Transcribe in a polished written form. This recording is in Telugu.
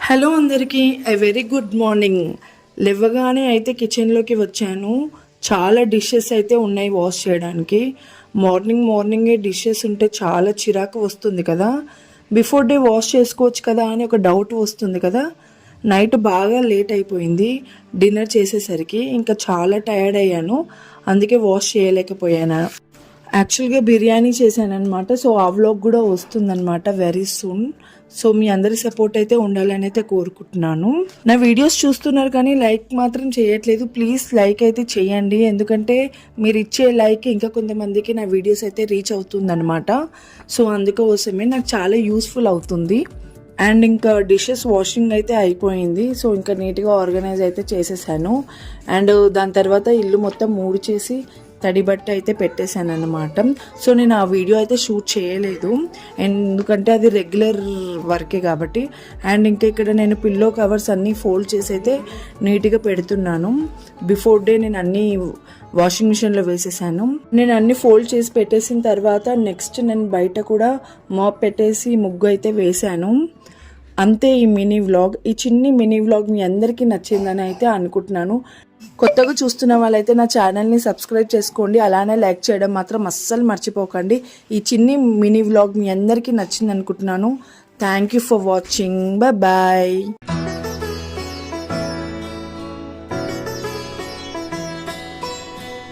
హలో అందరికీ వెరీ గుడ్ మార్నింగ్. లేవగానే అయితే కిచెన్లోకి వచ్చాను. చాలా డిషెస్ అయితే ఉన్నాయి వాష్ చేయడానికి. మార్నింగే డిషెస్ ఉంటే చాలా చిరాకు వస్తుంది కదా. బిఫోర్ డే వాష్ చేసుకోవచ్చు కదా అని ఒక డౌట్ వస్తుంది కదా. నైట్ బాగా లేట్ అయిపోయింది డిన్నర్ చేసేసరికి. ఇంకా చాలా టైర్డ్ అయ్యాను, అందుకే వాష్ చేయలేకపోయాను. యాక్చువల్గా బిర్యానీ చేశాను అనమాట. సో ఆ వ్లాగ్ కూడా వస్తుందన్నమాట వెరీ సూన్. సో మీ అందరి సపోర్ట్ అయితే ఉండాలని అయితే కోరుకుంటున్నాను. నా వీడియోస్ చూస్తున్నారు కానీ లైక్ మాత్రం చేయట్లేదు. ప్లీజ్ లైక్ అయితే చేయండి, ఎందుకంటే మీరు ఇచ్చే లైక్ ఇంకా కొంతమందికి నా వీడియోస్ అయితే రీచ్ అవుతుందన్నమాట. సో అందుకోసమే నాకు చాలా యూస్ఫుల్ అవుతుంది. అండ్ ఇంకా డిషెస్ వాషింగ్ అయితే అయిపోయింది. సో ఇంకా నీట్గా ఆర్గనైజ్ అయితే చేసేసాను. అండ్ దాని తర్వాత ఇల్లు మొత్తం మూడు చేసి తడి బట్ట అయితే పెట్టేశాను అన్నమాట. సో నేను ఆ వీడియో అయితే షూట్ చేయలేదు, ఎందుకంటే అది రెగ్యులర్ వర్కే కాబట్టి. అండ్ ఇంకా ఇక్కడ నేను పిల్లో కవర్స్ అన్నీ ఫోల్డ్ చేసి అయితే నీట్గా పెడుతున్నాను. బిఫోర్ డే నేను అన్నీ వాషింగ్ మిషన్లో వేసేసాను. నేను అన్ని ఫోల్డ్ చేసి పెట్టేసిన తర్వాత నెక్స్ట్ నేను బయట కూడా మాప్ పెట్టేసి ముగ్గు అయితే వేశాను. అంతే ఈ మినీ వ్లాగ్. ఈ చిన్ని మినీ వ్లాగ్ మీ అందరికీ నచ్చిందని అయితే అనుకుంటున్నాను. కొత్తగా చూస్తున్న వాళ్ళైతే నా ఛానల్ని సబ్స్క్రైబ్ చేసుకోండి, అలానే లైక్ చేయడం మాత్రం అస్సలు మర్చిపోకండి. ఈ చిన్ని మినీ వ్లాగ్ మీ అందరికీ నచ్చింది అనుకుంటున్నాను. Thank you for watching. Bye.